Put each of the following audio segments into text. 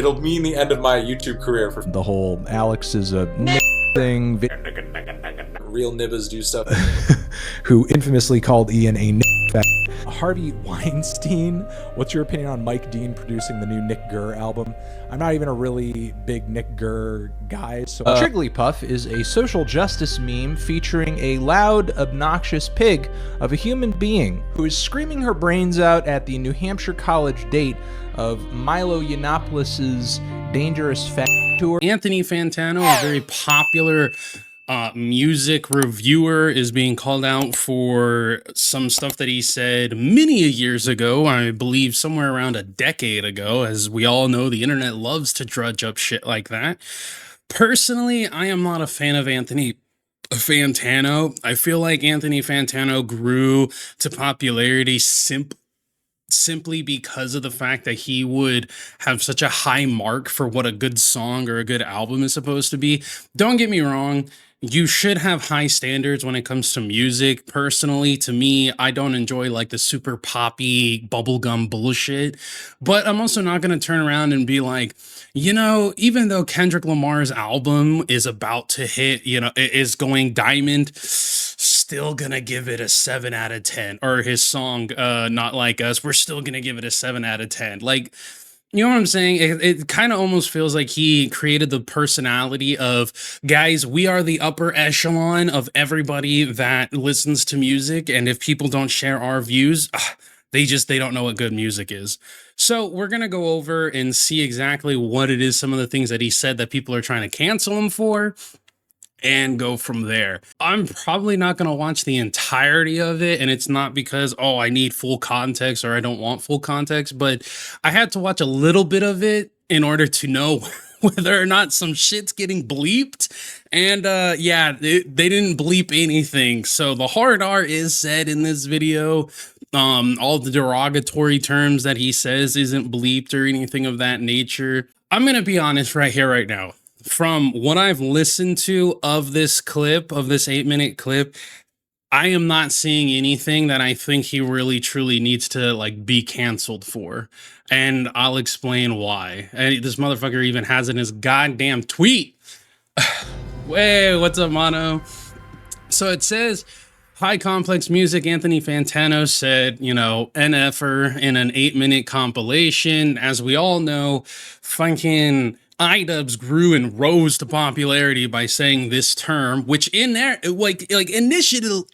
It'll mean the end of my YouTube career for The whole Alex is a thing, real nibbas do stuff. who infamously called Ian a fat. Harvey Weinstein, what's your opinion on Mike Dean producing the new Nick Gurr album? I'm not even a really big Nick Gurr guy, so... Jigglypuff is a social justice meme featuring a loud, obnoxious pig of a human being who is screaming her brains out at the New Hampshire college date of Milo Yiannopoulos' Dangerous Fat Tour. Athony Fantano, a very popular music reviewer, is being called out for some stuff that he said many years ago, I believe somewhere around a decade ago. As we all know, the internet loves to drudge up shit like that. Personally, I am not a fan of Athony Fantano. I feel like Athony Fantano grew to popularity simply because of the fact that he would have such a high mark for what a good song or a good album is supposed to be. Don't get me wrong, you should have high standards when it comes to music. Personally, to me, I don't enjoy like the super poppy bubblegum bullshit, but I'm also not going to turn around and be like, you know, even though Kendrick Lamar's album is about to hit, you know, it is going diamond, still gonna give it a 7 out of 10. Or his song, Not Like Us, we're still gonna give it a 7 out of 10. Like, you know what I'm saying? It kind of almost feels like he created the personality of, guys, we are the upper echelon of everybody that listens to music, and if people don't share our views, they don't know what good music is. So we're going to go over and see exactly what it is, some of the things that he said that people are trying to cancel him for, and go from there. I'm probably not going to watch the entirety of it, and it's not because, oh, I need full context or I don't want full context, but I had to watch a little bit of it in order to know whether or not some shit's getting bleeped. And yeah, they didn't bleep anything. So the hard R is said in this video. All the derogatory terms that he says isn't bleeped or anything of that nature. I'm going to be honest right here, right now. From what I've listened to of this clip, of this 8-minute clip, I am not seeing anything that I think he really truly needs to like be canceled for. And I'll explain why. And this motherfucker even has it in his goddamn tweet. Hey, what's up, Mono? So it says, High Complex Music, Athony Fantano said, you know, NF'er in an 8-minute compilation. As we all know, fucking iDubbbz grew and rose to popularity by saying this term, which in there, like initially,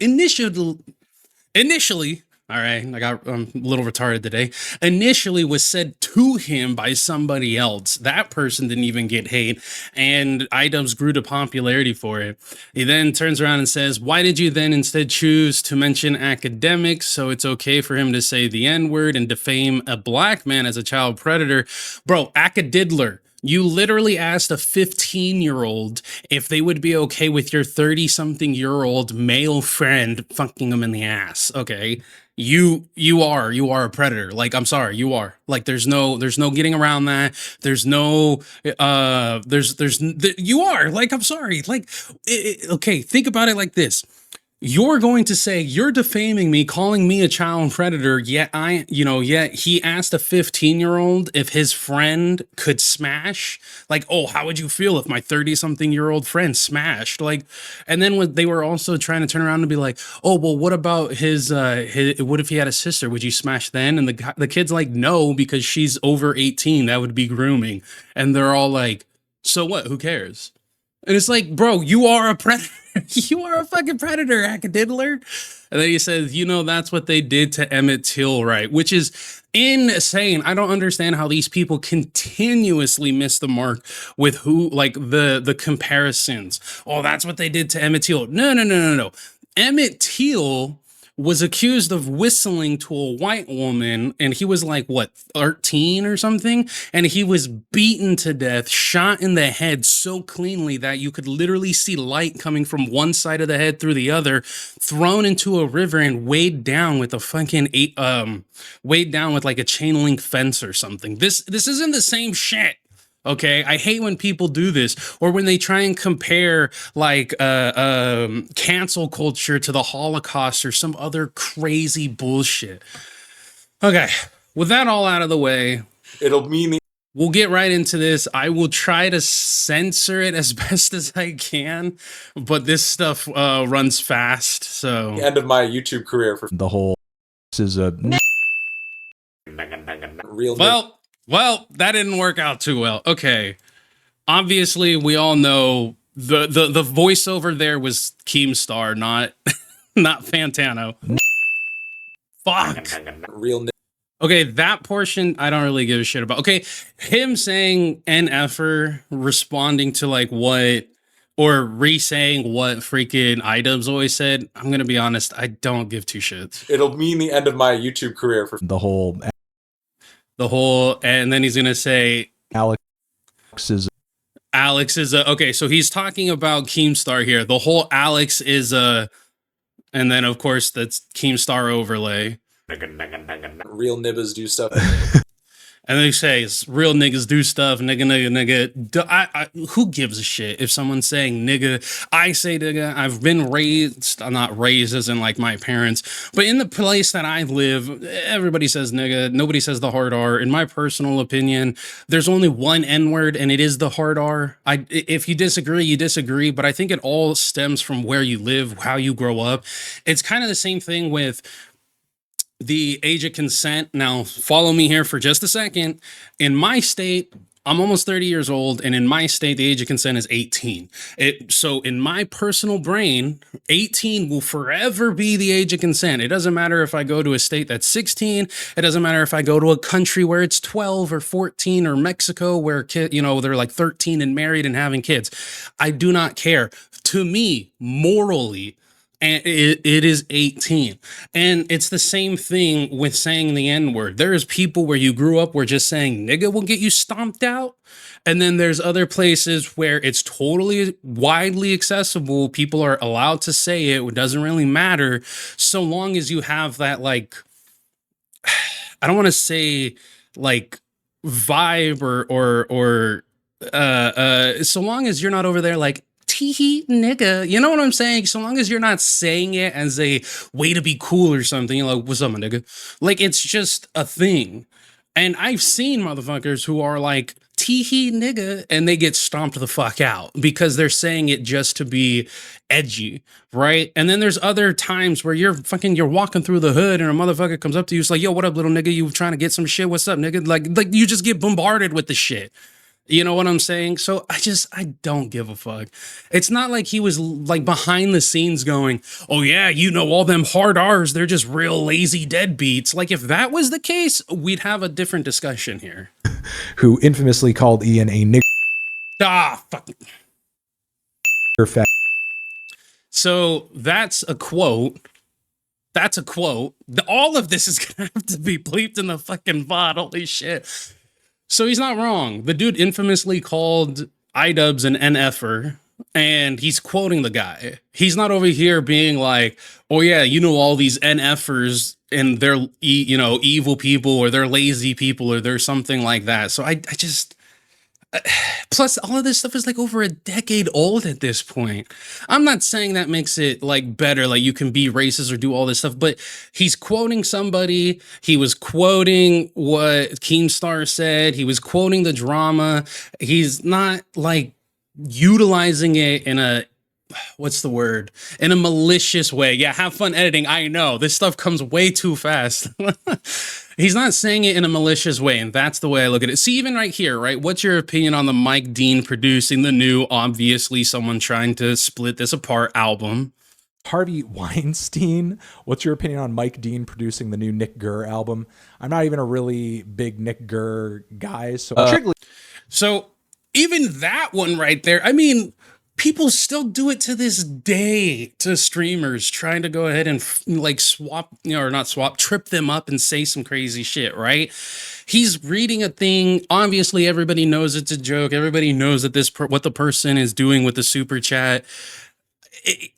all right, I'm a little retarded today, initially was said to him by somebody else. That person didn't even get hate, and iDubbbz grew to popularity for it. He then turns around and says, why did you then instead choose to mention academics so it's okay for him to say the N-word and defame a black man as a child predator? Bro, acadiddler. You literally asked a 15-year-old if they would be okay with your 30-something-year-old male friend fucking them in the ass. Okay, you are a predator. Like, I'm sorry, you are. Like, there's no getting around that. There's no you are. Like, I'm sorry. Like, okay, think about it like this. You're going to say you're defaming me, calling me a child predator, yet he asked a 15-year-old if his friend could smash. Like, oh, how would you feel if my 30-something-year-old friend smashed? Like, and then they were also trying to turn around and be like, oh, well, what about his what if he had a sister? Would you smash then? And the kid's like, no, because she's over 18. That would be grooming. And they're all like, so what? Who cares? And it's like, bro, you are a predator. You are a fucking predator, acadiddler. And then he says, you know, that's what they did to Emmett Till, right? Which is insane. I don't understand how these people continuously miss the mark with who, like the comparisons. Oh, that's what they did to Emmett Till. No. Emmett Till was accused of whistling to a white woman, and he was like, what, 13 or something? And he was beaten to death, shot in the head so cleanly that you could literally see light coming from one side of the head through the other, thrown into a river and weighed down with a fucking weighed down with like a chain link fence or something. This isn't the same shit. Okay, I hate when people do this, or when they try and compare like cancel culture to the Holocaust or some other crazy bullshit. Okay, with that all out of the way, It'll mean the we'll get right into this. I will try to censor it as best as I can, but this stuff runs fast. So The end of my YouTube career for The whole is a real. well, that didn't work out too well. Okay, obviously we all know the voiceover there was Keemstar, not not Fantano. Fuck. Real. Okay, that portion I don't really give a shit about. Okay, him saying NFer responding to like what or re-saying what freaking iDubbbz always said, I'm gonna be honest, I don't give two shits. It'll mean the end of my YouTube career for the whole And then he's gonna say Alex is a okay, so he's talking about Keemstar here. The whole Alex is a, and then of course that's Keemstar overlay. real niggas do stuff. And they say it's real niggas do stuff, nigga. Who gives a shit if someone's saying nigga? I say nigga. I've been raised, I'm not raised as in like my parents, but in the place that I live, everybody says nigga. Nobody says the hard R. In my personal opinion, there's only one N word, and it is the hard R. If you disagree, you disagree, but I think it all stems from where you live, how you grow up. It's kind of the same thing with the age of consent. Now, follow me here for just a second. In my state, I'm almost 30 years old, and in my state, the age of consent is 18. So in my personal brain, 18 will forever be the age of consent. It doesn't matter if I go to a state that's 16. It doesn't matter if I go to a country where it's 12 or 14, or Mexico where they're like 13 and married and having kids. I do not care. To me, morally, and it is 18. And it's the same thing with saying the N-word. There's people where you grew up where just saying nigga will get you stomped out. And then there's other places where it's totally widely accessible. People are allowed to say it. It doesn't really matter so long as you have that, like, I don't want to say like vibe or so long as you're not over there like, tee nigga, you know what I'm saying? So long as you're not saying it as a way to be cool or something, you're like, what's up, my nigga? Like, it's just a thing. And I've seen motherfuckers who are like, tee nigga, and they get stomped the fuck out because they're saying it just to be edgy, right? And then there's other times where you're walking through the hood and a motherfucker comes up to you, it's like, yo, what up, little nigga? You trying to get some shit? What's up, nigga? Like you just get bombarded with the shit. You know what I'm saying? So I don't give a fuck. It's not like he was like behind the scenes going, oh yeah, all them hard R's, they're just real lazy deadbeats. Like if that was the case, we'd have a different discussion here. who infamously called Ian a nigger. Ah, fuck. So that's a quote. That's a quote. All of this is gonna have to be bleeped in the fucking VOD. Holy shit. So he's not wrong. The dude infamously called iDubbbz an NFer, and he's quoting the guy. He's not over here being like, oh yeah, all these NFers and they're, evil people or they're lazy people or they're something like that. So I just, plus all of this stuff is like over a decade old at this point. I'm not saying that makes it like better, like you can be racist or do all this stuff, but he's quoting somebody. He was quoting what Keemstar said. He was quoting the drama. He's not like utilizing it in a, what's the word? In a malicious way. Yeah, have fun editing. I know this stuff comes way too fast. He's not saying it in a malicious way, and that's the way I look at it. See, even right here, right? What's your opinion on the Mike Dean producing the new, obviously someone trying to split this apart album? Harvey Weinstein, what's your opinion on Mike Dean producing the new Nick Gurr album? I'm not even a really big Nick Gurr guy, so even that one right there, I mean, people still do it to this day to streamers trying to go ahead and like swap, or not swap, trip them up and say some crazy shit, right? He's reading a thing. Obviously, everybody knows it's a joke. Everybody knows that what the person is doing with the super chat.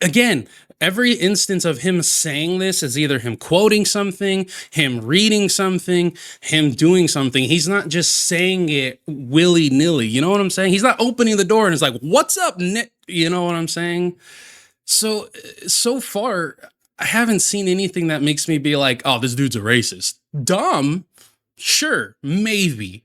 Again, every instance of him saying this is either him quoting something, him reading something, him doing something. He's not just saying it willy-nilly. You know what I'm saying? He's not opening the door and it's like, what's up, Nick? You know what I'm saying? So far, I haven't seen anything that makes me be like, oh, this dude's a racist. Dumb, Sure, maybe.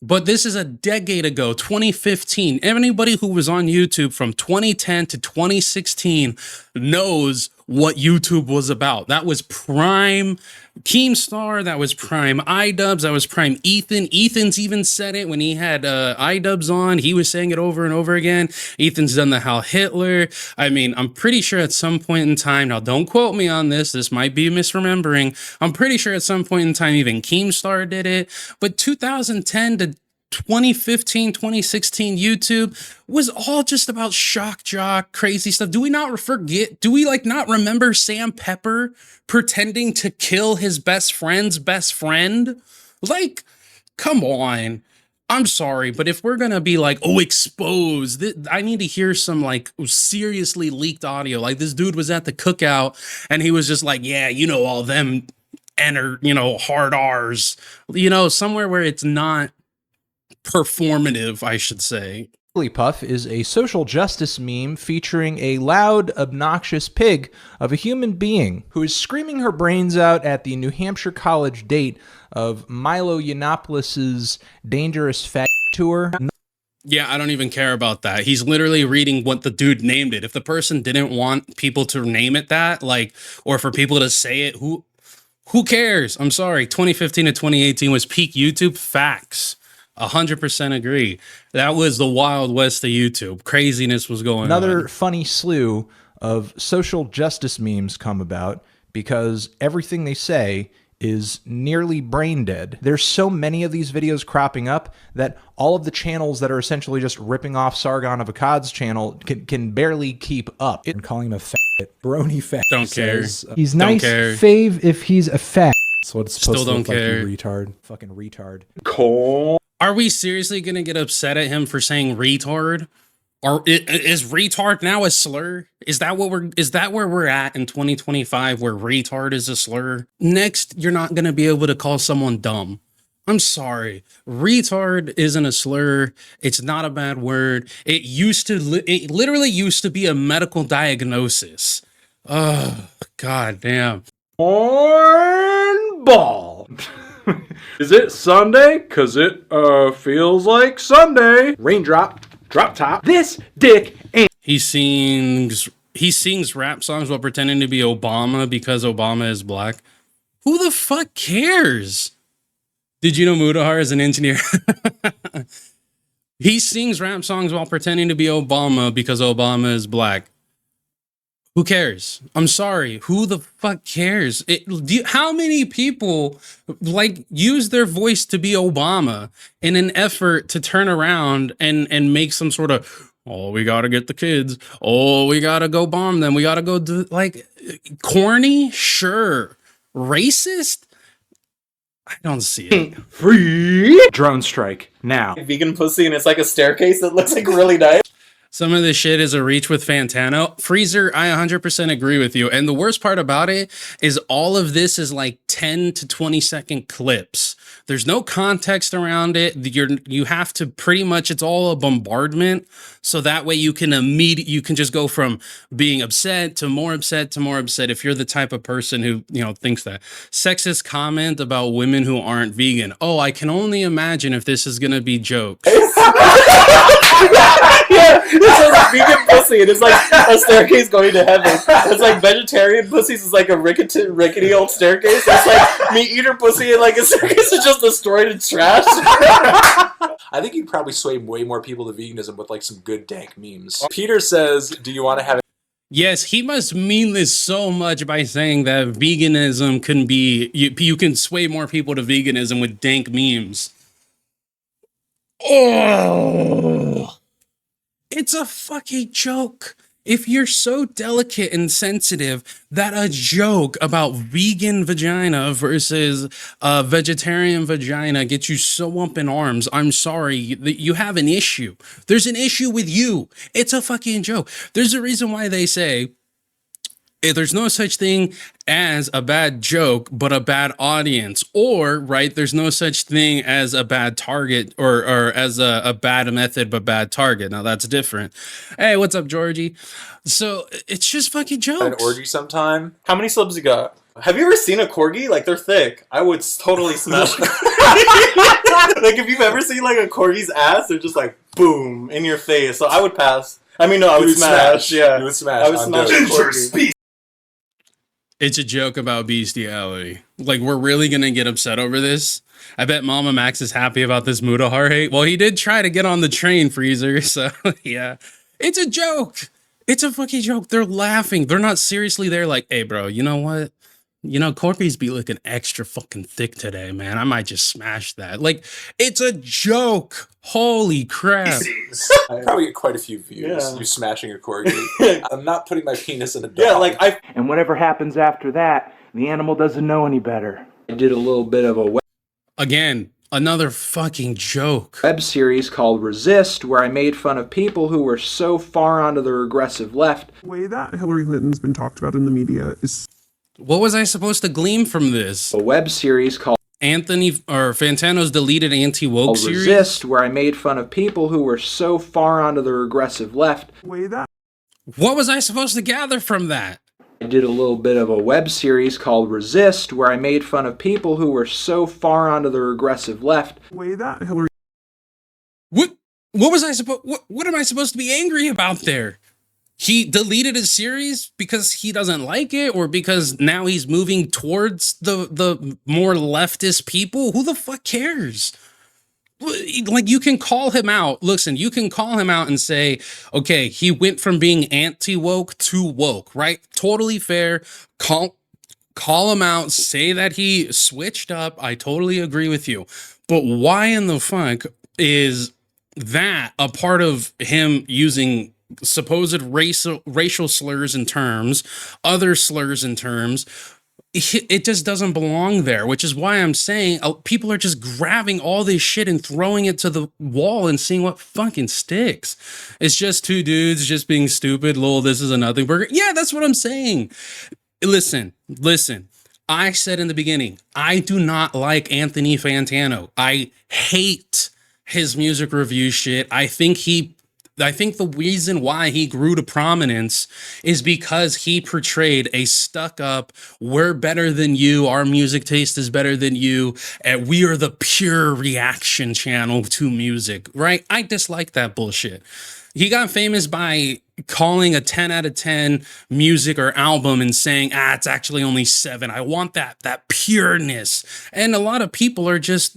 But this is a decade ago, 2015. Anybody who was on YouTube from 2010 to 2016 knows what YouTube was about. That was prime Keemstar, that was prime iDubbbz, that was prime Ethan. Ethan's even said it when he had iDubbbz on. He was saying it over and over again. Ethan's done the Hal Hitler. I mean, I'm pretty sure at some point in time, now don't quote me on this might be misremembering. I'm pretty sure at some point in time, even Keemstar did it. But 2010 to 2015, 2016 YouTube was all just about shock jock, crazy stuff. Do we not forget? Do we like not remember Sam Pepper pretending to kill his best friend's best friend? Like, come on. I'm sorry, but if we're gonna be like, oh, exposed, I need to hear some like seriously leaked audio. Like this dude was at the cookout and he was just like, yeah, you know, all them enter, you know, hard R's, you know, somewhere where it's not performative, I should say. Puff is a social justice meme featuring a loud, obnoxious pig of a human being who is screaming her brains out at the New Hampshire college date of Milo Yiannopoulos' Dangerous Fat Tour. Yeah, I don't even care about that. He's literally reading what the dude named it. If the person didn't want people to name it that, like, or for people to say it, who cares? I'm sorry. 2015 to 2018 was peak YouTube. Facts. 100% agree. That was the Wild West of YouTube. Craziness was going on. Another funny slew of social justice memes come about because everything they say is nearly brain dead. There's so many of these videos cropping up that all of the channels that are essentially just ripping off Sargon of Akkad's channel can barely keep up. And calling him a fat, brony fat. Don't care. He's Don't nice, care. fave if he's a fat. That's what it's supposed Still to look don't care. like, you retard. Fucking retard. Cool. Are we seriously gonna get upset at him for saying retard? Or is retard now a slur? Is that where we're at in 2025, where retard is a slur? Next, you're not gonna be able to call someone dumb. I'm sorry. Retard isn't a slur. It's not a bad word. It literally used to be a medical diagnosis. Oh, god damn. Cornball. Is it Sunday? Cause it feels like Sunday. Raindrop, drop top. This dick ain't. He sings rap songs while pretending to be Obama because Obama is black. Who the fuck cares? Did you know Mudahar is an engineer? He sings rap songs while pretending to be Obama because Obama is black. Who cares? I'm sorry. Who the fuck cares? How many people like use their voice to be Obama in an effort to turn around and make some sort of, oh, we gotta get the kids. Oh, we gotta go bomb them. We gotta go do, like, corny? Sure. Racist? I don't see it. Free drone strike now. Vegan pussy and it's like a staircase that looks like really nice. Some of this shit is a reach with Fantano. Freezer, I 100% agree with you. And the worst part about it is all of this is like 10 to 20 second clips. There's no context around it. You have to pretty much, it's all a bombardment. So that way you can just go from being upset to more upset to more upset if you're the type of person who, you know, thinks that. Sexist comment about women who aren't vegan. Oh, I can only imagine if this is going to be jokes. Yeah, it says vegan pussy and it's like a staircase going to heaven. It's like vegetarian pussies is like a rickety old staircase. It's like meat eater pussy and like a staircase is just destroyed and trash. I think you'd probably sway way more people to veganism with like some good dank memes. Peter says, do you want to have Yes, he must mean this so much by saying that veganism can be, you can sway more people to veganism with dank memes. Oh, it's a fucking joke. If you're so delicate and sensitive that a joke about vegan vagina versus vegetarian vagina gets you so up in arms, I'm sorry, that you have an issue. There's an issue with you. It's a fucking joke. There's a reason why they say there's no such thing as a bad joke, but a bad audience, or right, there's no such thing as a bad target or as a bad method, but bad target. Now that's different. Hey, what's up, Georgie? So it's just fucking jokes. an orgy sometime? How many subs you got? Have you ever seen a corgi? Like, they're thick. I would totally smash them. Like, if you've ever seen, like, a corgi's ass, they're just like, boom, in your face. So I would pass. I mean, no, I would smash. Yeah. You would smash. I would smash a corgi. It's a joke about bestiality. Like, we're really gonna get upset over this. I bet Mama Max is happy about this Mutahar hate. Well, he did try to get on the train, Freezer, so yeah. It's a joke. It's a fucking joke. They're laughing. They're not seriously there like, hey, bro, you know what? You know, Corpies be looking extra fucking thick today, man. I might just smash that. Like, it's a joke. Holy crap. I probably get quite a few views. Yeah. You smashing a corgi. I'm not putting my penis in a dog. Yeah, like, And whatever happens after that, the animal doesn't know any better. I did a little bit of a Again, another fucking joke. web series called Resist, where I made fun of people who were so far onto the regressive left. The way that Hillary Clinton's been talked about in the media is... What was I supposed to glean from this? A web series called Athony or Fantano's deleted anti-woke series? Resist, where I made fun of people who were so far onto the regressive left. The way that... What was I supposed to gather from that? I did a little bit of a web series called Resist, where I made fun of people who were so far onto the regressive left. The way that Hillary... What was I supposed? What am I supposed to be angry about there? He deleted his series because he doesn't like it, or because now he's moving towards the more leftist people? Who the fuck cares? Like, you can call him out. Listen, you can call him out and say, okay, he went from being anti-woke to woke, right? Totally fair. Call him out, say that he switched up. I totally agree with you. But why in the fuck is that a part of him using supposed racial slurs and terms, other slurs and terms? It just doesn't belong there, which is why I'm saying people are just grabbing all this shit and throwing it to the wall and seeing what fucking sticks. It's just two dudes just being stupid. Lol, this is a nothing burger. Yeah, that's what I'm saying. Listen. I said in the beginning, I do not like Athony Fantano. I hate his music review shit. I think the reason why he grew to prominence is because he portrayed a stuck-up, we're better than you, our music taste is better than you, and we are the pure reaction channel to music, right? I dislike that bullshit. He got famous by calling a 10 out of 10 music or album and saying, it's actually only 7. I want that pureness. And a lot of people are just,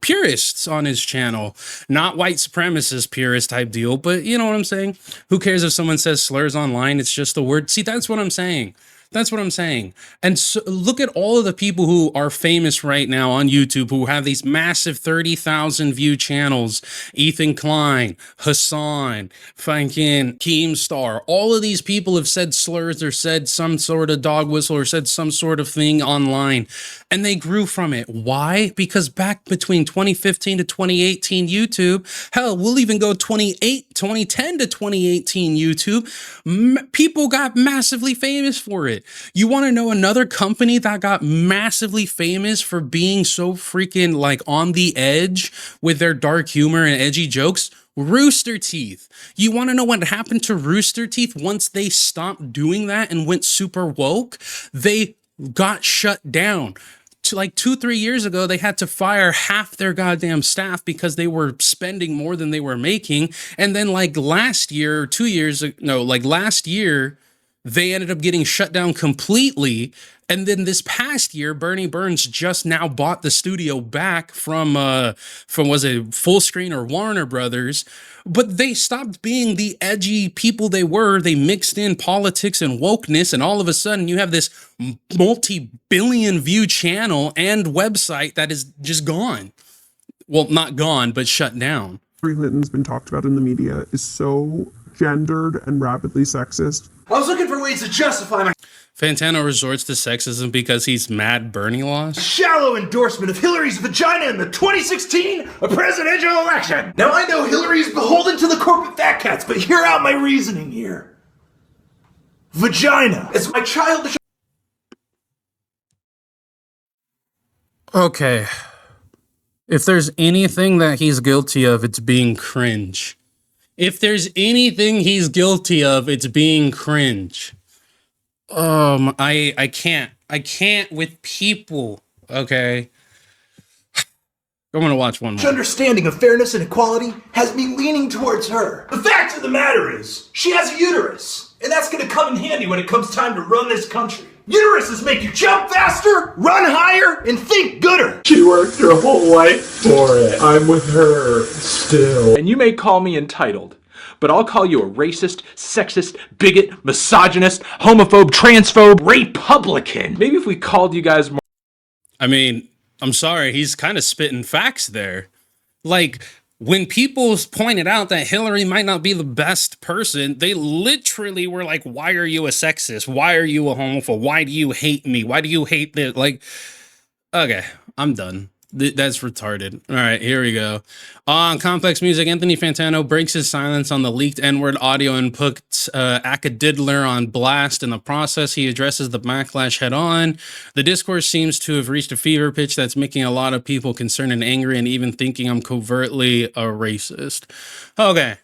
purists on his channel. Not white supremacist purist type deal, but you know what I'm saying? Who cares if someone says slurs online? It's just a word. See, that's what I'm saying. That's what I'm saying. And so look at all of the people who are famous right now on YouTube who have these massive 30,000 view channels. Ethan Klein, Hassan, fucking Keemstar. All of these people have said slurs or said some sort of dog whistle or said some sort of thing online. And they grew from it. Why? Because back between 2015 to 2018 YouTube, hell, we'll even go 2010 to 2018 YouTube, people got massively famous for it. You want to know another company that got massively famous for being so freaking like on the edge with their dark humor and edgy jokes? Rooster Teeth. You want to know what happened to Rooster Teeth once they stopped doing that and went super woke? They got shut down. Like 2-3 years ago, they had to fire half their goddamn staff because they were spending more than they were making. And then like last year, last year, they ended up getting shut down completely. And then this past year, Bernie Burns just now bought the studio back from was it Full Screen or Warner Brothers? But they stopped being the edgy people they were. They mixed in politics and wokeness, and all of a sudden you have this multi-billion view channel and website that is just gone. Well, not gone, but shut down. Hillary Clinton's been talked about in the media is so gendered and rapidly sexist. I was looking for ways to justify my Fantano resorts to sexism because he's mad Bernie lost. shallow endorsement of Hillary's vagina in the 2016 presidential election. Now I know Hillary's beholden to the corporate fat cats, but hear out my reasoning here. Vagina is my childish... Okay. If there's anything that he's guilty of, it's being cringe. If there's anything he's guilty of, it's being cringe. I can't. I can't with people. Okay. I'm gonna watch one more. Understanding of fairness and equality has me leaning towards her. The fact of the matter is, she has a uterus, and that's gonna come in handy when it comes time to run this country. Uteruses make you jump faster, run higher, and think gooder. She worked her whole life for it. I'm with her still. And you may call me entitled, but I'll call you a racist, sexist, bigot, misogynist, homophobe, transphobe, Republican. Maybe if we called you guys more... I mean, I'm sorry, he's kind of spitting facts there. Like, when people pointed out that Hillary might not be the best person, they literally were like, why are you a sexist? Why are you a homophobe? Why do you hate me? Why do you hate this? Like, okay, I'm done. That's retarded. All right, here we go. On Complex Music, Anthony Fantano breaks his silence on the leaked N-word audio and puts Acadiddler on blast. In the process, he addresses the backlash head on. The discourse seems to have reached a fever pitch that's making a lot of people concerned and angry and even thinking I'm covertly a racist. Okay,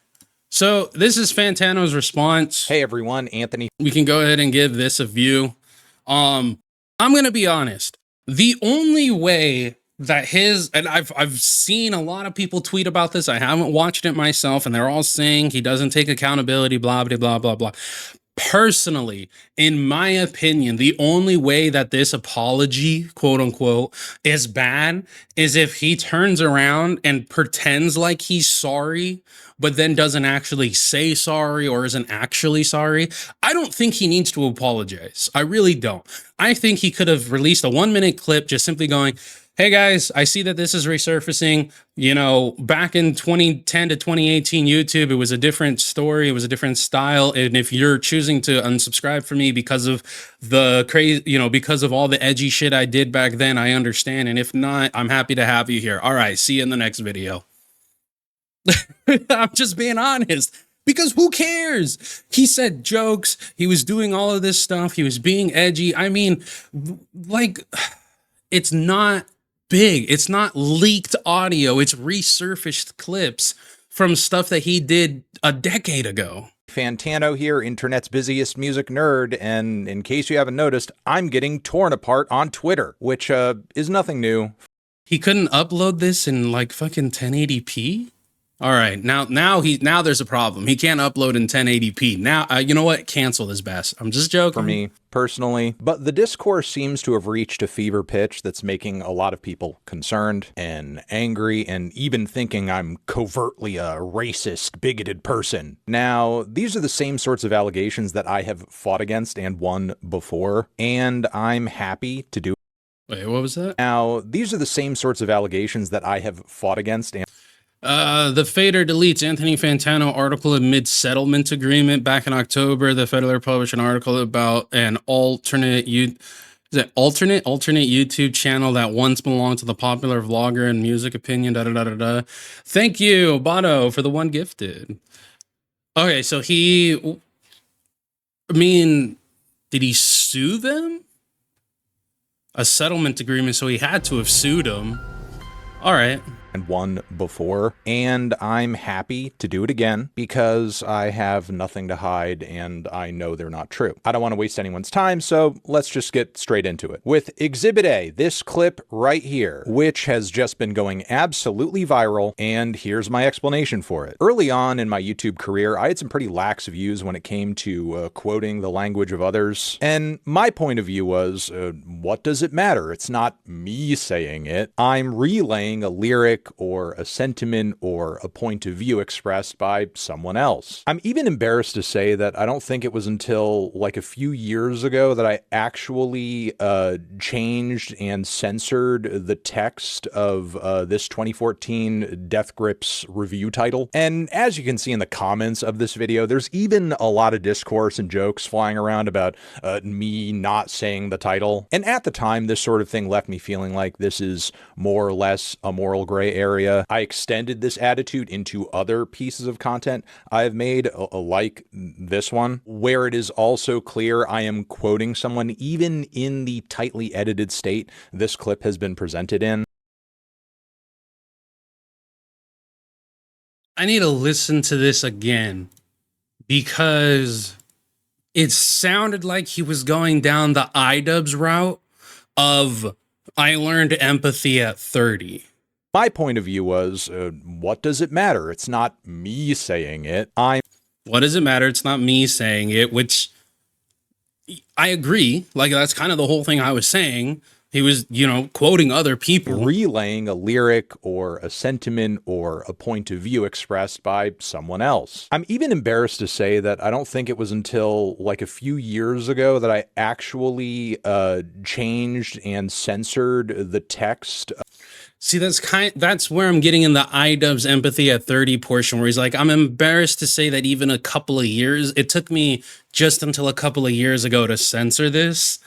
so this is Fantano's response. Hey everyone, Anthony. We can go ahead and give this a view. I'm going to be honest. The only way that and I've seen a lot of people tweet about this. I haven't watched it myself, and they're all saying he doesn't take accountability, blah, blah, blah, blah, blah. Personally, in my opinion, the only way that this apology, quote unquote, is bad is if he turns around and pretends like he's sorry, but then doesn't actually say sorry or isn't actually sorry. I don't think he needs to apologize. I really don't. I think he could have released a 1-minute clip just simply going, hey guys, I see that this is resurfacing. You know, back in 2010 to 2018 YouTube, it was a different story. It was a different style. And if you're choosing to unsubscribe from me because of the crazy, you know, because of all the edgy shit I did back then, I understand. And if not, I'm happy to have you here. All right, see you in the next video. I'm just being honest. Because who cares? He said jokes. He was doing all of this stuff. He was being edgy. I mean, like, it's not big. It's not leaked audio. It's resurfaced clips from stuff that he did a decade ago. Fantano here, internet's busiest music nerd, and in case you haven't noticed, I'm getting torn apart on Twitter, which is nothing new. He couldn't upload this in like fucking 1080p? All right, now there's a problem. He can't upload in 1080p. Now, you know what? Cancel this bass. I'm just joking. For me, personally. But the discourse seems to have reached a fever pitch that's making a lot of people concerned and angry and even thinking I'm covertly a racist, bigoted person. Now, these are the same sorts of allegations that I have fought against and won before, and I'm happy to do. Wait, what was that? Now, these are the same sorts of allegations that I have fought against and the Fader deletes Anthony Fantano article amid settlement agreement. Back in October, the Federal published an article about an alternate YouTube channel that once belonged to the popular vlogger and music opinion. Thank you, Bono, for the one gifted. Okay, so did he sue them? A settlement agreement, so he had to have sued them. All right. And won before, and I'm happy to do it again because I have nothing to hide and I know they're not true. I don't want to waste anyone's time, so let's just get straight into it. With Exhibit A, this clip right here, which has just been going absolutely viral, and here's my explanation for it. Early on in my YouTube career, I had some pretty lax views when it came to quoting the language of others, and my point of view was, what does it matter? It's not me saying it. I'm relaying a lyric or a sentiment or a point of view expressed by someone else. I'm even embarrassed to say that I don't think it was until like a few years ago that I actually changed and censored the text of this 2014 Death Grips review title. And as you can see in the comments of this video, there's even a lot of discourse and jokes flying around about me not saying the title. And at the time, this sort of thing left me feeling like this is more or less a moral gray area. I extended this attitude into other pieces of content I've made, like this one, where it is also clear I am quoting someone even in the tightly edited state this clip has been presented in. I need to listen to this again because It sounded like he was going down the iDubbbz route of I learned empathy at 30. My point of view was, what does it matter? It's not me saying it. What does it matter? It's not me saying it, which I agree. Like, that's kind of the whole thing I was saying. He was, quoting other people. Relaying a lyric or a sentiment or a point of view expressed by someone else. I'm even embarrassed to say that I don't think it was until like a few years ago that I actually changed and censored the text. See, that's where I'm getting in the iDubbbz empathy at 30 portion, where he's like, I'm embarrassed to say that even a couple of years, it took me just until a couple of years ago to censor this.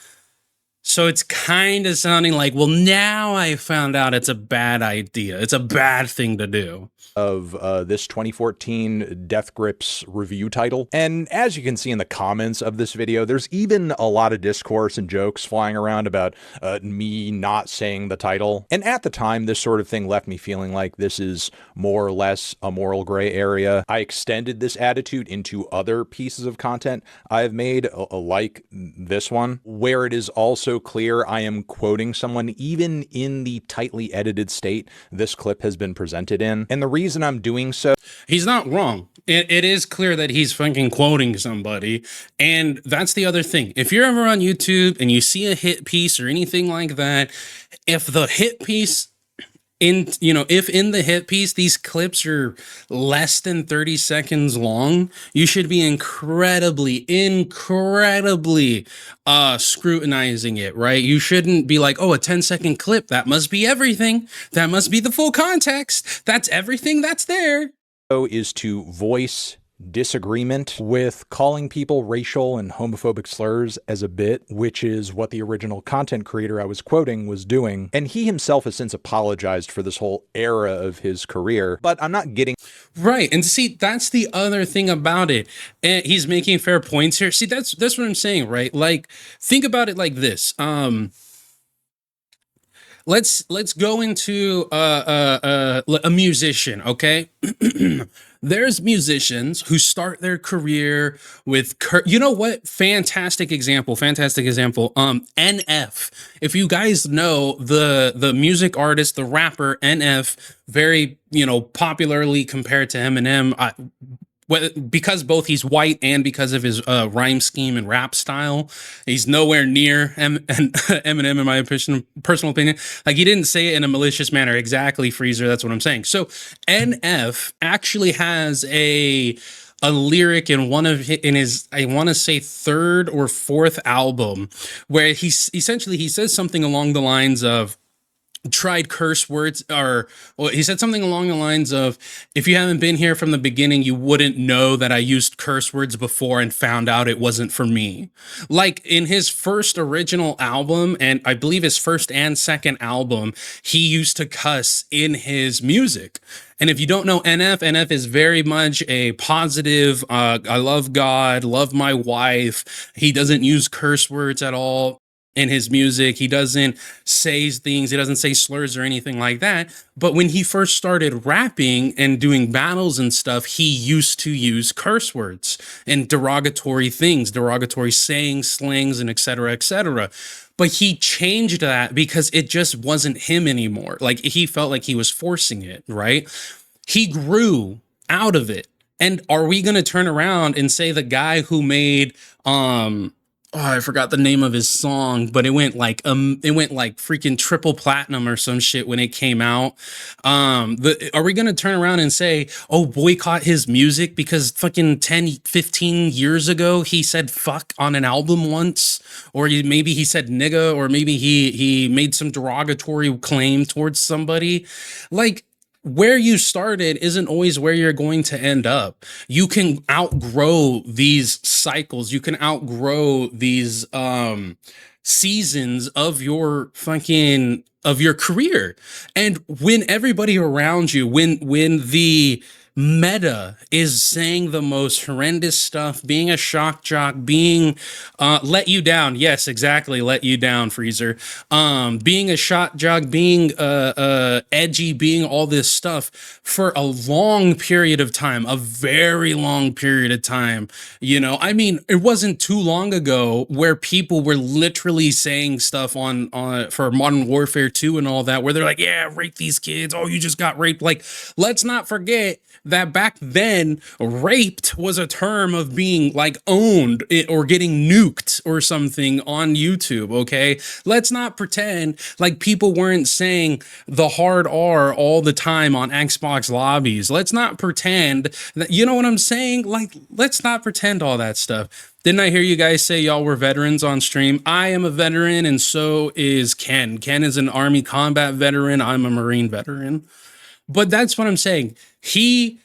So it's kind of sounding like, well, now I found out it's a bad idea. It's a bad thing to do. Of this 2014 Death Grips review title. And as you can see in the comments of this video, there's even a lot of discourse and jokes flying around about me not saying the title. And at the time, this sort of thing left me feeling like this is more or less a moral gray area. I extended this attitude into other pieces of content I've made, like this one, where it is also clear I am quoting someone even in the tightly edited state this clip has been presented in. And the reason I'm doing so, he's not wrong. It is clear that he's fucking quoting somebody. And that's the other thing. If you're ever on YouTube and you see a hit piece or anything like that, if the hit piece if in the hit piece these clips are less than 30 seconds long, you should be incredibly scrutinizing it, right? You shouldn't be like, oh, a 10-second clip, that must be everything. That must be the full context. That's everything that's there. Is to voice disagreement with calling people racial and homophobic slurs as a bit, which is what the original content creator I was quoting was doing. And he himself has since apologized for this whole era of his career, but I'm not getting... Right. And see, that's the other thing about it. And he's making fair points here. See, that's what I'm saying, right? Like, think about it like this. Let's go into a musician, okay? There's musicians who start their career with, you know what? Fantastic example. NF. If you guys know the music artist, the rapper NF, very, popularly compared to Eminem, because both he's white and because of his rhyme scheme and rap style, he's nowhere near Eminem in my personal opinion. Like, he didn't say it in a malicious manner. Exactly, Freezer. That's what I'm saying. So NF actually has a lyric in his I want to say third or fourth album, where he says something along the lines of, tried curse words, he said something along the lines of, if you haven't been here from the beginning, you wouldn't know that I used curse words before and found out it wasn't for me. Like, in his first original album, and I believe his first and second album, he used to cuss in his music. And if you don't know NF is very much a positive, I love God, love my wife. He doesn't use curse words at all in his music. He doesn't say things, he doesn't say slurs or anything like that. But when he first started rapping and doing battles and stuff, he used to use curse words and derogatory things, derogatory sayings, slangs, and et cetera, et cetera. But he changed that because it just wasn't him anymore. Like, he felt like he was forcing it, right? He grew out of it. And are we going to turn around and say the guy who made, I forgot the name of his song, but it went like freaking triple platinum or some shit when it came out. Are we going to turn around and say, oh, boycott his music because fucking 10, 15 years ago, he said fuck on an album once, or maybe he said nigga, or maybe he made some derogatory claim towards somebody? Like, where you started isn't always where you're going to end up. You can outgrow these cycles. You can outgrow these seasons of your career. And when everybody around you, when the Meta is saying the most horrendous stuff, being a shock jock, being let you down. Yes, exactly, let you down, Freezer. Being a shock jock, being edgy, being all this stuff for a long period of time, a very long period of time. You know, I mean, it wasn't too long ago where people were literally saying stuff on for Modern Warfare 2 and all that, where they're like, yeah, rape these kids. Oh, you just got raped. Like, let's not forget that back then, raped was a term of being like owned or getting nuked or something on YouTube. Okay. Let's not pretend like people weren't saying the hard R all the time on Xbox lobbies. Let's not pretend that, you know what I'm saying? Like, let's not pretend all that stuff. Didn't I hear you guys say y'all were veterans on stream? I am a veteran, and so is Ken. Ken is an Army combat veteran. I'm a Marine veteran. But that's what I'm saying. He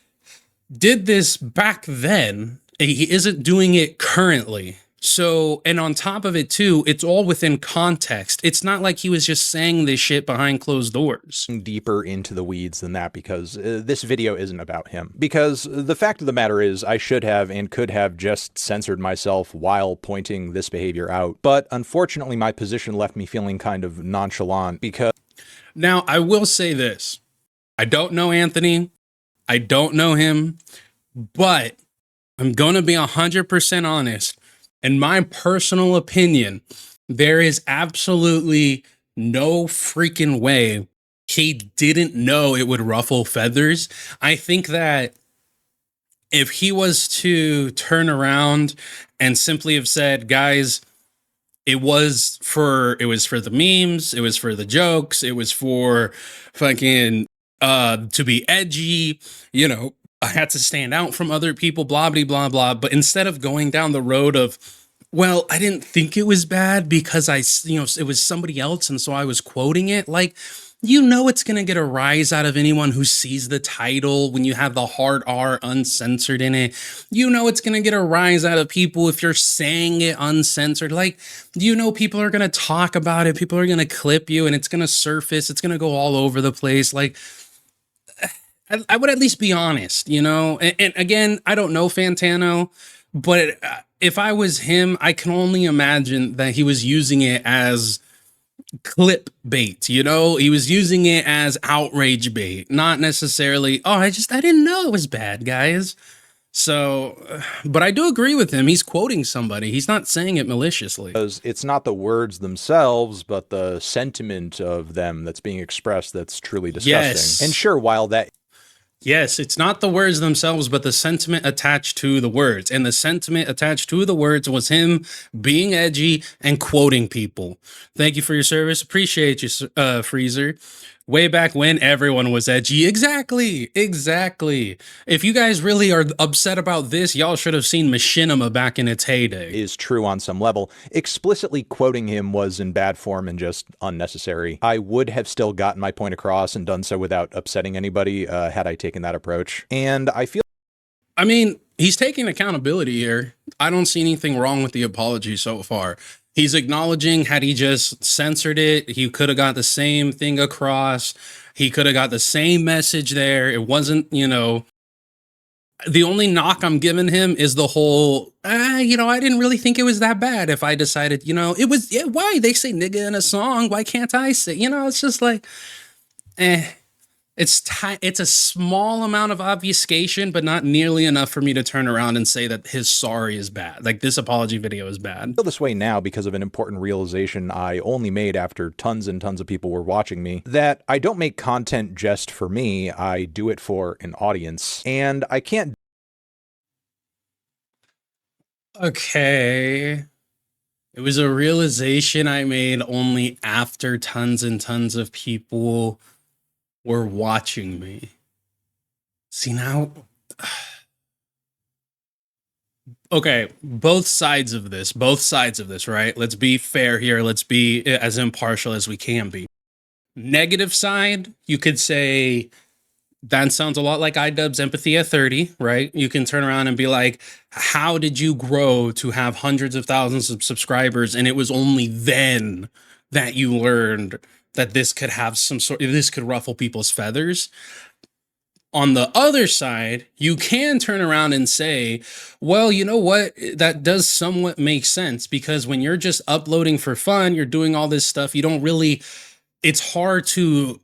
did this back then. He isn't doing it currently. So, and on top of it too, it's all within context. It's not like he was just saying this shit behind closed doors. Deeper into the weeds than that, because this video isn't about him. Because the fact of the matter is, I should have and could have just censored myself while pointing this behavior out. But unfortunately, my position left me feeling kind of nonchalant because... Now, I will say this. I don't know Anthony. I don't know him. But I'm going to be 100% honest. In my personal opinion, there is absolutely no freaking way he didn't know it would ruffle feathers. I think that if he was to turn around and simply have said, guys, it was for the memes, it was for the jokes, it was for fucking to be edgy, you know, I had to stand out from other people, blah, blah, blah, blah. But instead of going down the road of, well, I didn't think it was bad because it was somebody else. And so I was quoting it. Like, you know, it's going to get a rise out of anyone who sees the title when you have the hard R uncensored in it. You know, it's going to get a rise out of people if you're saying it uncensored. Like, you know, people are going to talk about it. People are going to clip you and it's going to surface. It's going to go all over the place. Like, I would at least be honest, you know, and again, I don't know Fantano, but if I was him, I can only imagine that he was using it as clip bait, you know, he was using it as outrage bait, not necessarily, oh, I didn't know it was bad, guys. So, but I do agree with him. He's quoting somebody. He's not saying it maliciously. Because it's not the words themselves, but the sentiment of them that's being expressed that's truly disgusting. Yes. And sure, while that... Yes, it's not the words themselves, but the sentiment attached to the words. And the sentiment attached to the words was him being edgy and quoting people. Thank you for your service. Appreciate you, Freezer. Way back when everyone was edgy. Exactly. If you guys really are upset about this, y'all should have seen Machinima back in its heyday. Is true on some level. Explicitly quoting him was in bad form and just unnecessary. I would have still gotten my point across and done so without upsetting anybody had I taken that approach. And I feel... I mean, he's taking accountability here. I don't see anything wrong with the apology so far. He's acknowledging, had he just censored it, he could have got the same thing across. He could have got the same message there. It wasn't, you know, the only knock I'm giving him is the whole, you know, I didn't really think it was that bad. If I decided, you know, it was, yeah, why? They say nigga in a song. Why can't I say, you know, it's just like, it's a small amount of obfuscation, but not nearly enough for me to turn around and say that his sorry is bad. Like, this apology video is bad. I feel this way now because of an important realization I only made after tons and tons of people were watching me, that I don't make content just for me. I do it for an audience, and I can't... Okay. It was a realization I made only after tons and tons of people were watching me. See now, okay, both sides of this, right? Let's be fair here. Let's be as impartial as we can be. Negative side, you could say that sounds a lot like iDubbbz Empathy at 30, right? You can turn around and be like, how did you grow to have hundreds of thousands of subscribers? And it was only then that you learned that this could have this could ruffle people's feathers. On the other side, you can turn around and say, well, you know what? That does somewhat make sense, because when you're just uploading for fun, you're doing all this stuff, you don't really, it's hard to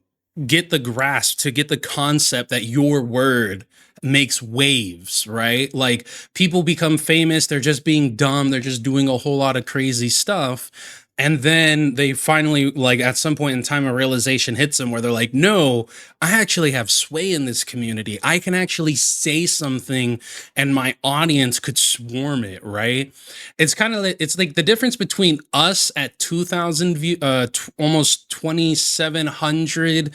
get the grasp, to get the concept that your word makes waves, right? Like, people become famous, they're just being dumb, they're just doing a whole lot of crazy stuff. And then they finally, like, at some point in time, a realization hits them where they're like, no, I actually have sway in this community. I can actually say something and my audience could swarm it, right? It's kind of like, it's like the difference between us at 2,000 almost 2,700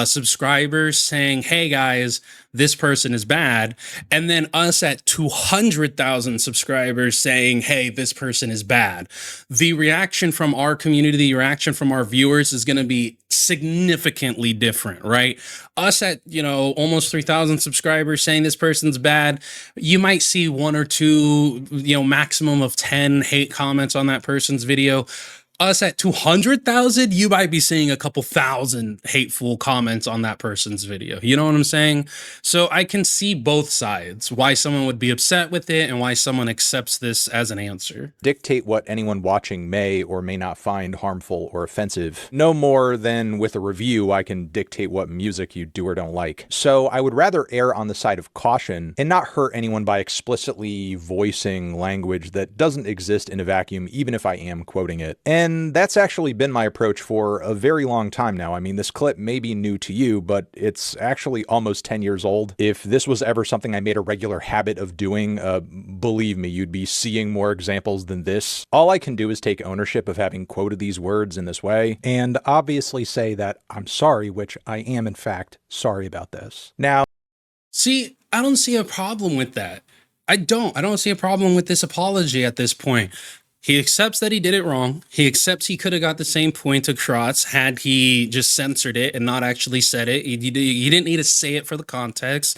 subscribers saying, hey guys, this person is bad, and then us at 200,000 subscribers saying, hey, this person is bad. The reaction from our community, the reaction from our viewers is going to be significantly different, right? Us at, you know, almost 3,000 subscribers saying this person's bad, you might see 1 or 2, you know, maximum of 10 hate comments on that person's video. Us at 200,000, you might be seeing a couple thousand hateful comments on that person's video. You know what I'm saying? So I can see both sides, why someone would be upset with it and why someone accepts this as an answer. Dictate what anyone watching may or may not find harmful or offensive. No more than with a review, I can dictate what music you do or don't like. So I would rather err on the side of caution and not hurt anyone by explicitly voicing language that doesn't exist in a vacuum, even if I am quoting it. And that's actually been my approach for a very long time now. I mean, this clip may be new to you, but it's actually almost 10 years old. If this was ever something I made a regular habit of doing, believe me, you'd be seeing more examples than this. All I can do is take ownership of having quoted these words in this way, and obviously say that I'm sorry, which I am in fact sorry about this. Now, see, I don't see a problem with that. I don't see a problem with this apology at this point. He accepts that he did it wrong. He accepts he could have got the same point across had he just censored it and not actually said it. He didn't need to say it for the context.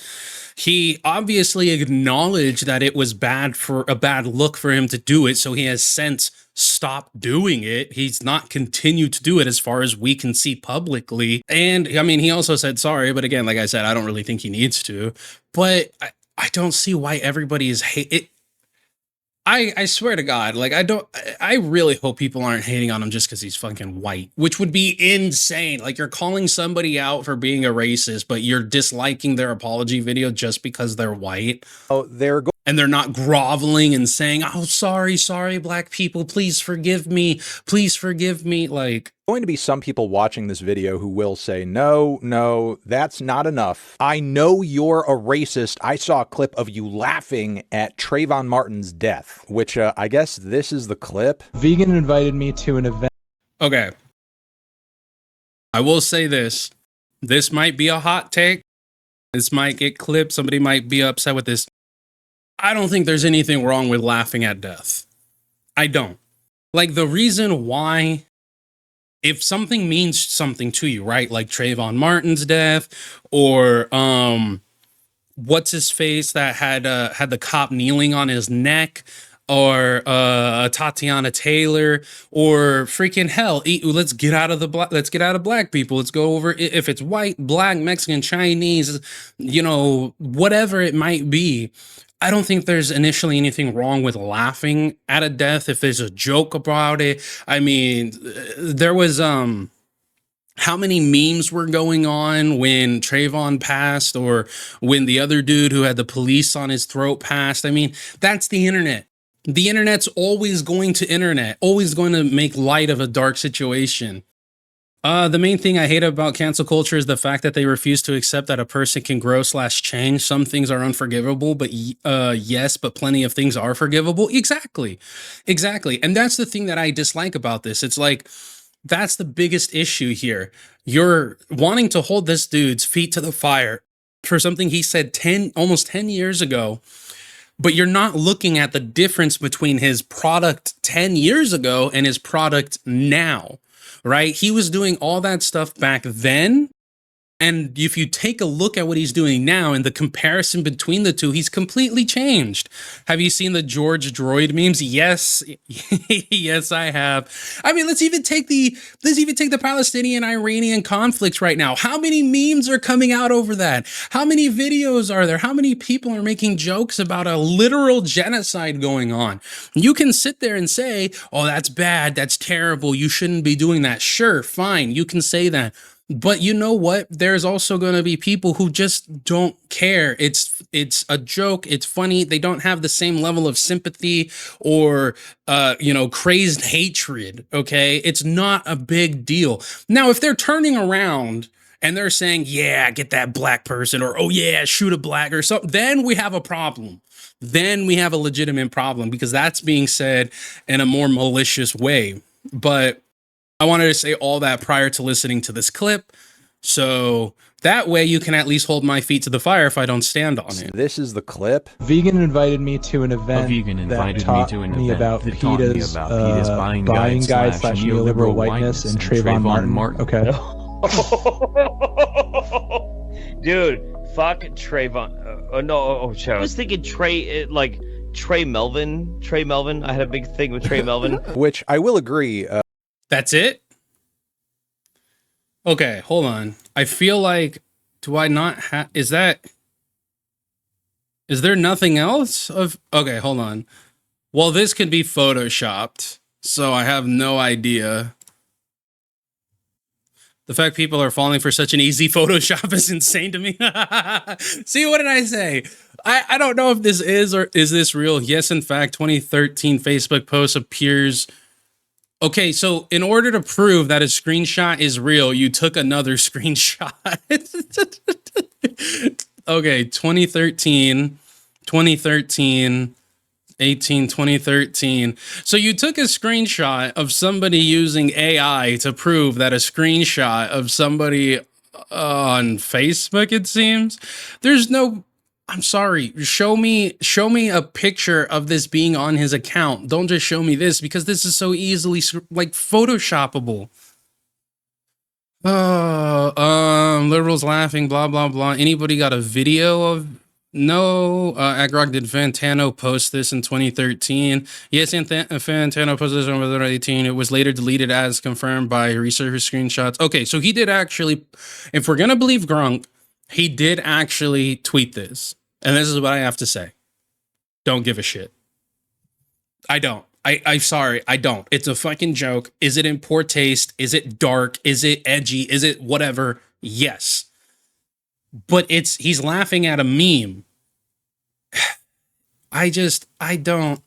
He obviously acknowledged that it was a bad look for him to do it, so he has since stopped doing it. He's not continued to do it as far as we can see publicly. And I mean, he also said sorry, but again, like I said, I don't really think he needs to. But I don't see why everybody is it. I swear to God, like, I really hope people aren't hating on him just because he's fucking white, which would be insane. Like, you're calling somebody out for being a racist, but you're disliking their apology video just because they're white. oh, And they're not groveling and saying, oh, sorry, black people, please forgive me. Like, going to be some people watching this video who will say, no, that's not enough. I know you're a racist. I saw a clip of you laughing at Trayvon Martin's death, which I guess this is the clip. Vegan invited me to an event. okay. I will say this. This might be a hot take. This might get clipped. Somebody might be upset with this. I don't think there's anything wrong with laughing at death. I don't. Like, the reason why, if something means something to you, right? Like Trayvon Martin's death, or what's his face that had the cop kneeling on his neck, or Tatiana Taylor, or freaking hell, let's get out of black people. Let's go over, if it's white, black, Mexican, Chinese, you know, whatever it might be. I don't think there's initially anything wrong with laughing at a death if there's a joke about it. I mean, there was how many memes were going on when Trayvon passed, or when the other dude who had the police on his throat passed. I mean, that's the internet. The internet's always going to make light of a dark situation. The main thing I hate about cancel culture is the fact that they refuse to accept that a person can grow/change. Some things are unforgivable, but yes, but plenty of things are forgivable. Exactly. And that's the thing that I dislike about this. It's like, that's the biggest issue here. You're wanting to hold this dude's feet to the fire for something he said almost 10 years ago, but you're not looking at the difference between his product 10 years ago and his product now. Right? He was doing all that stuff back then, And if you take a look at what he's doing now and the comparison between the two, he's completely changed. Have you seen the George Droid memes? Yes. Yes, I have. I mean, let's even take the Palestinian-Iranian conflicts right now. How many memes are coming out over that? How many videos are there? How many people are making jokes about a literal genocide going on? You can sit there and say, oh, that's bad. That's terrible. You shouldn't be doing that. Sure, fine. You can say that. But you know what? There's also going to be people who just don't care. It's a joke. It's funny. They don't have the same level of sympathy or, crazed hatred. Okay. It's not a big deal. Now, if they're turning around and they're saying, yeah, get that black person, or, oh yeah, shoot a black or something, then we have a problem. Then we have a legitimate problem, because that's being said in a more malicious way. But I wanted to say all that prior to listening to this clip, so that way you can at least hold my feet to the fire if I don't stand on it. This is the clip. Vegan invited me to an event that taught me about PETA's buying guide slash neoliberal whiteness and Trayvon Martin. Okay. Dude, fuck Trayvon. I was thinking Trey Melvin. Trey Melvin. I had a big thing with Trey Melvin. Which I will agree. That's it? Okay, hold on. I feel like, do I not have, is there nothing else of, okay, hold on. Well, this could be photoshopped, so I have no idea. The fact people are falling for such an easy Photoshop is insane to me. See, what did I say? I don't know if this is, or is this real? Yes, in fact, 2013 Facebook post appears. Okay, so in order to prove that a screenshot is real, you took another screenshot. Okay, 2013, 2013. So you took a screenshot of somebody using AI to prove that a screenshot of somebody on Facebook, it seems. There's no... I'm sorry, show me a picture of this being on his account. Don't just show me this, because this is so easily like photoshoppable. Liberals laughing, blah, blah, blah. Anybody got a video of? No. Agrog, did Fantano post this in 2013? Yes, Fantano posted this in 2018. It was later deleted as confirmed by resurfaced screenshots. Okay, so he did actually, if we're going to believe Grunk, he did actually tweet this. And this is what I have to say. Don't give a shit. I don't. I'm sorry. I don't. It's a fucking joke. Is it in poor taste? Is it dark? Is it edgy? Is it whatever? Yes. But he's laughing at a meme. I don't.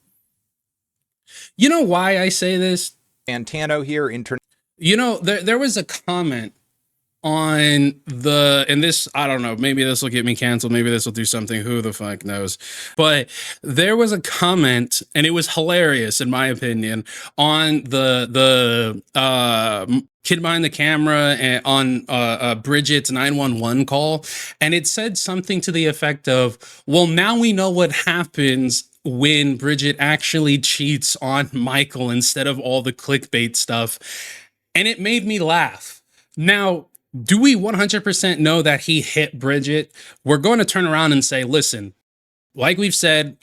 You know why I say this? Fantano here. You know, there was a comment on and this, I don't know, maybe this will get me canceled, maybe this will do something, who the fuck knows, but there was a comment, and it was hilarious in my opinion, on the kid behind the camera and on Bridget's 911 call, and it said something to the effect of, well, now we know what happens when Bridget actually cheats on Michael instead of all the clickbait stuff, and it made me laugh. Now, do we 100% know that he hit Bridget? We're going to turn around and say, listen, like we've said,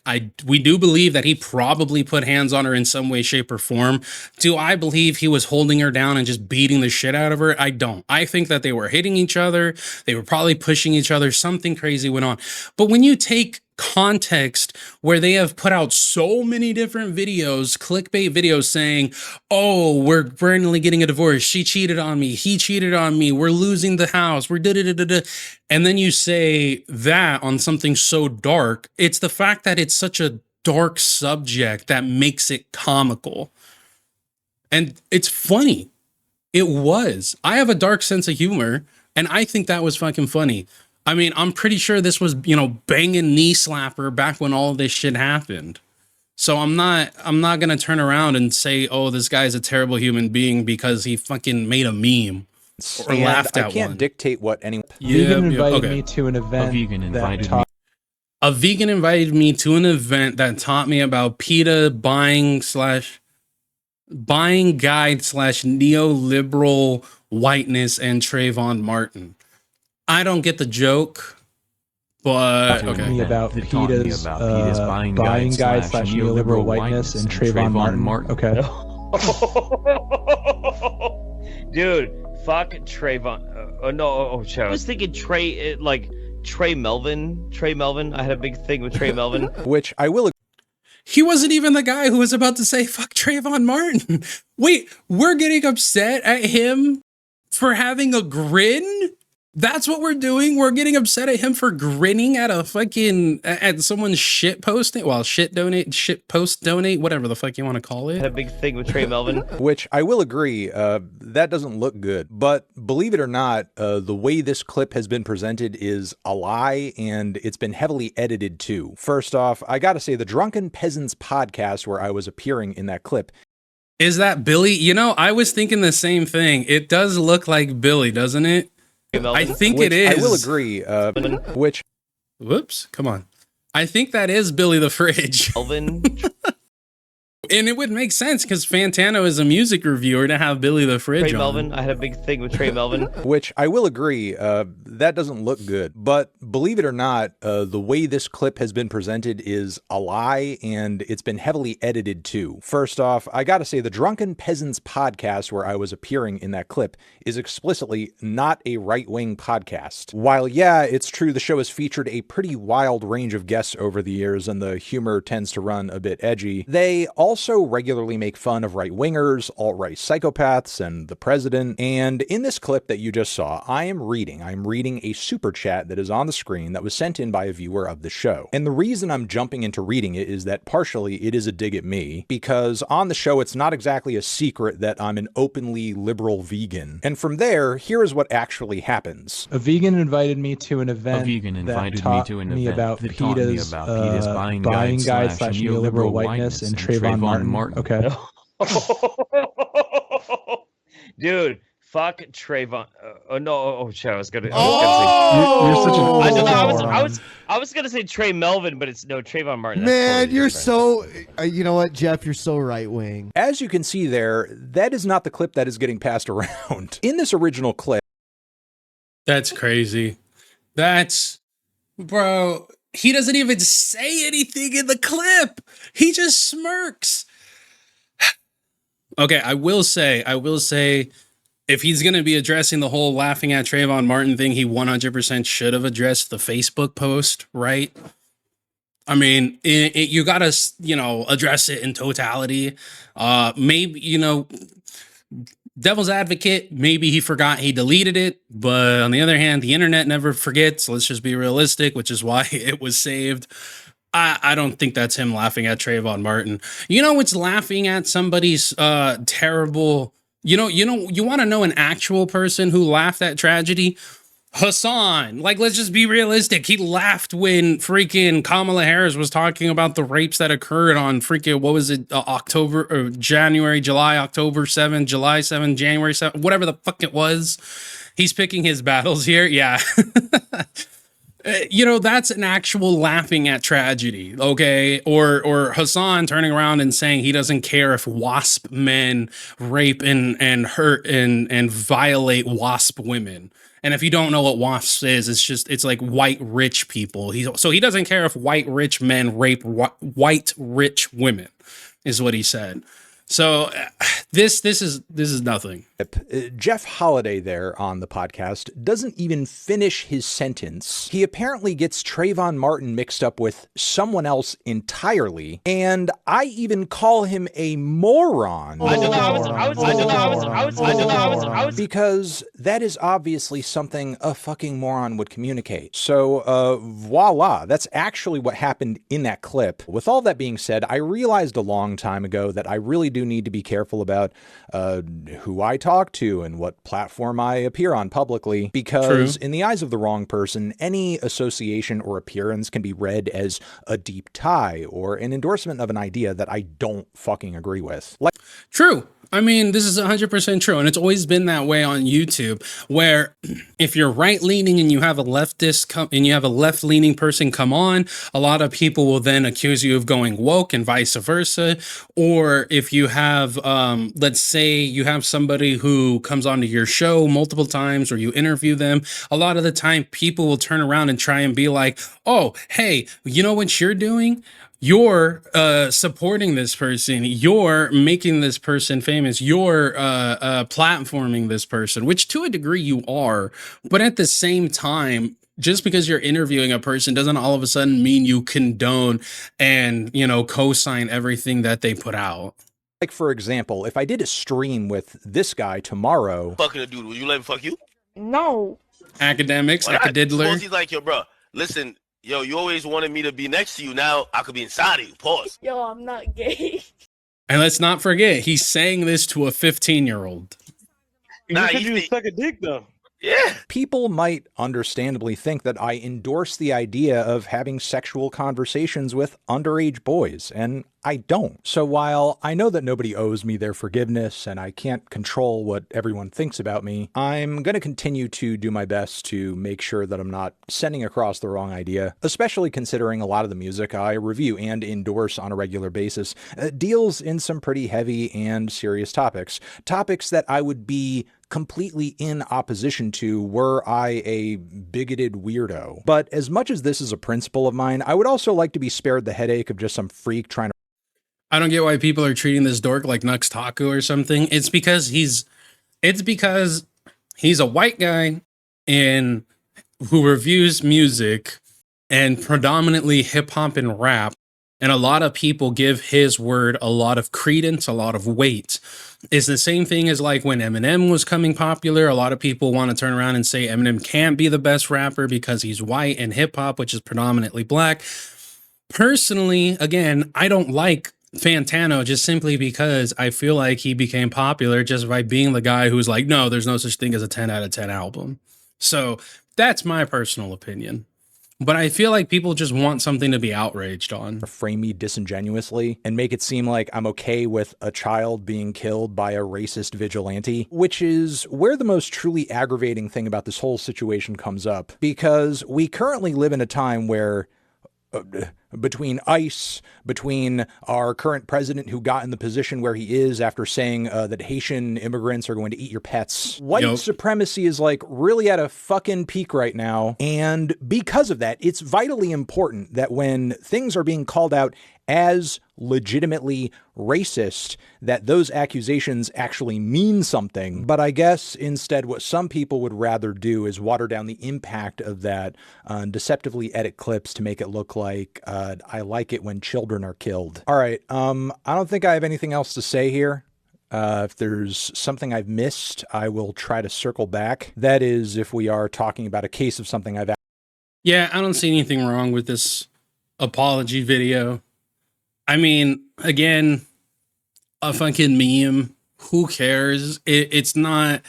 we do believe that he probably put hands on her in some way, shape, or form. Do I believe he was holding her down and just beating the shit out of her? I don't. I think that they were hitting each other. They were probably pushing each other. Something crazy went on. But when you take context where they have put out so many different videos, clickbait videos saying, oh, we're finally getting a divorce, she cheated on me, he cheated on me, we're losing the house, we're da-da-da-da-da, and then you say that on something so dark, it's the fact that it's such a dark subject that makes it comical. And it's funny. It was. I have a dark sense of humor, and I think that was fucking funny. I mean, I'm pretty sure this was, banging knee slapper back when all this shit happened. So I'm not going to turn around and say, oh, this guy's a terrible human being because he fucking made a meme or laughed at one. I can't dictate what anyone... Vegan invited me to an event A vegan invited me to an event that taught me about PETA buying guide / neoliberal whiteness and Trayvon Martin. I don't get the joke, but okay. Me about PETA's buying guide slash neoliberal whiteness and Trayvon Martin. Okay. Dude, fuck Trayvon. I was thinking Trey Melvin. Trey Melvin. I had a big thing with Trey Melvin. Which I will. He wasn't even the guy who was about to say fuck Trayvon Martin. Wait, we're getting upset at him for having a grin? That's what we're doing? We're getting upset at him for grinning at someone's shit posting? Well, shit post donate, whatever the fuck you want to call it. I had a big thing with Trey Melvin. Which I will agree, that doesn't look good. But believe it or not, the way this clip has been presented is a lie, and it's been heavily edited too. First off, I gotta say, the Drunken Peasants podcast where I was appearing in that clip. Is that Billy? You know, I was thinking the same thing. It does look like Billy, doesn't it? I think it is. I will agree. Whoops, come on. I think that is Billy the Fridge. Melvin. And it would make sense because Fantano is a music reviewer to have Billy the Fridge Trey Melvin. I had a big thing with Trey Melvin. Which I will agree, that doesn't look good. But believe it or not, the way this clip has been presented is a lie, and it's been heavily edited too. First off, I gotta say, the Drunken Peasants podcast where I was appearing in that clip is explicitly not a right-wing podcast. While, yeah, it's true the show has featured a pretty wild range of guests over the years, and the humor tends to run a bit edgy, they also regularly make fun of right-wingers, alt-right psychopaths, and the president. And in this clip that you just saw, I'm reading a super chat that is on the screen that was sent in by a viewer of the show. And the reason I'm jumping into reading it is that partially it is a dig at me, because on the show it's not exactly a secret that I'm an openly liberal vegan. And from there, here is what actually happens. A vegan invited me to an event that taught me about PETA's buying guide slash neoliberal whiteness and Trayvon Martin. Okay. Dude, fuck Trayvon. I was gonna. I was gonna say Trey Melvin, but it's no Trayvon Martin. Man, totally you're so. You know what, Jeff? You're so right wing. As you can see there, that is not the clip that is getting passed around. In this original clip. That's crazy. Bro. He doesn't even say anything in the clip. He just smirks. Okay, I will say, if he's going to be addressing the whole laughing at Trayvon Martin thing, he 100% should have addressed the Facebook post, right? I mean, you got to, address it in totality. Maybe, devil's advocate, maybe he forgot he deleted it, but on the other hand, the internet never forgets. Let's just be realistic, which is why it was saved. I don't think that's him laughing at Trayvon Martin. It's laughing at somebody's terrible. You want to know an actual person who laughed at tragedy? Hassan. Let's just be realistic. He laughed when freaking Kamala Harris was talking about the rapes that occurred on freaking, what was it, October or January, July, October 7, July 7, January 7, whatever the fuck it was. He's picking his battles here. Yeah. That's an actual laughing at tragedy, okay? Or Hassan turning around and saying he doesn't care if WASP men rape and hurt and violate WASP women. And if you don't know what WASP is, it's like white rich people. So he doesn't care if white rich men rape white rich women, is what he said. So this is nothing. Jeff Holiday there on the podcast doesn't even finish his sentence. He apparently gets Trayvon Martin mixed up with someone else entirely, and I even call him a moron. Because that is obviously something a fucking moron would communicate. So voila, that's actually what happened in that clip. With all that being said, I realized a long time ago that I really do need to be careful about who I talk to and what platform I appear on publicly, because in the eyes of the wrong person, any association or appearance can be read as a deep tie or an endorsement of an idea that I don't fucking agree with. True. I mean, this is 100% true, and it's always been that way on YouTube, where if you're right-leaning and you have a left-leaning person come on, a lot of people will then accuse you of going woke and vice versa. Or if you have, let's say you have somebody who comes onto your show multiple times or you interview them, a lot of the time people will turn around and try and be like, oh, hey, you know what you're doing? You're supporting this person, you're making this person famous, you're platforming this person, which to a degree you are. But at the same time, just because you're interviewing a person doesn't all of a sudden mean you condone and, you know, co-sign everything that they put out. Like, for example, if I did a stream with this guy tomorrow. Fucking a dude, will you let him fuck you? No. Academics, acadiddler. Suppose he's like, yo, bro, listen. Yo, you always wanted me to be next to you. Now I could be inside of you. Pause. Yo, I'm not gay. And let's not forget, he's saying this to a 15-year-old. Nah, you suck a dick, though. Yeah. People might understandably think that I endorse the idea of having sexual conversations with underage boys, and I don't. So while I know that nobody owes me their forgiveness and I can't control what everyone thinks about me, I'm going to continue to do my best to make sure that I'm not sending across the wrong idea, especially considering a lot of the music I review and endorse on a regular basis deals in some pretty heavy and serious topics. Topics that I would be completely in opposition to were I a bigoted weirdo. But as much as this is a principle of mine, I would also like to be spared the headache of just some freak trying to... I don't get why people are treating this dork like Nux Taku or something. It's because he's a white guy and who reviews music and predominantly hip hop and rap. And a lot of people give his word a lot of credence, a lot of weight. It's the same thing as like when Eminem was coming popular. A lot of people want to turn around and say Eminem can't be the best rapper because he's white and hip hop, which is predominantly black. Personally, again, I don't like Fantano just simply because I feel like he became popular just by being the guy who's like, no, there's no such thing as a 10 out of 10 album. So that's my personal opinion. But I feel like people just want something to be outraged on. Frame me disingenuously and make it seem like I'm okay with a child being killed by a racist vigilante, which is where the most truly aggravating thing about this whole situation comes up. Because we currently live in a time where between ICE, between our current president who got in the position where he is after saying that Haitian immigrants are going to eat your pets. White supremacy is like really at a fucking peak right now. And because of that, it's vitally important that when things are being called out as legitimately racist, that those accusations actually mean something. But I guess instead what some people would rather do is water down the impact of that, deceptively edit clips to make it look like I like it when children are killed. All right, I don't think I have anything else to say here. If there's something I've missed, I will try to circle back. That is, if we are talking about a case of something I've... Yeah, I don't see anything wrong with this apology video. I mean, again, a fucking meme. Who cares? It's not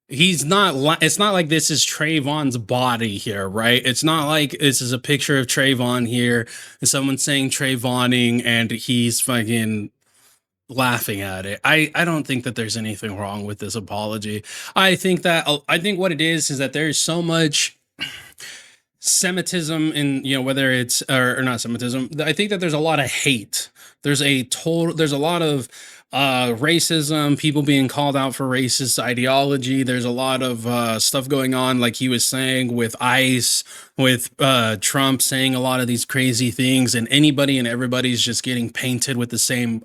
like this is Trayvon's body here, right? It's not like this is a picture of Trayvon here and someone saying Trayvoning and he's fucking laughing at it. I don't think that there's anything wrong with this apology. I think what it is that there's so much Semitism in, you know, whether it's or not Semitism. I think that there's a lot of hate. There's a lot of racism, people being called out for racist ideology. There's a lot of stuff going on, like he was saying, with ICE, with Trump saying a lot of these crazy things, and anybody and everybody's just getting painted with the same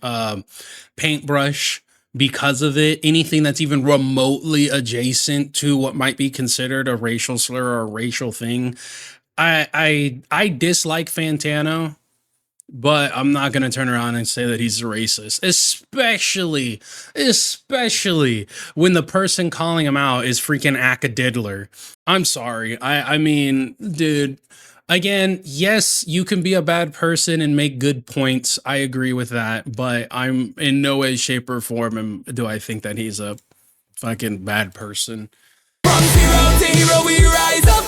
paintbrush because of it. Anything that's even remotely adjacent to what might be considered a racial slur or a racial thing. I dislike Fantano, but I'm not going to turn around and say that he's a racist, especially when the person calling him out is freaking acadiddler. I'm sorry. I mean, dude, again, yes, you can be a bad person and make good points. I agree with that, but I'm in no way, shape, or form do I think that he's a fucking bad person. From zero to hero, we rise up.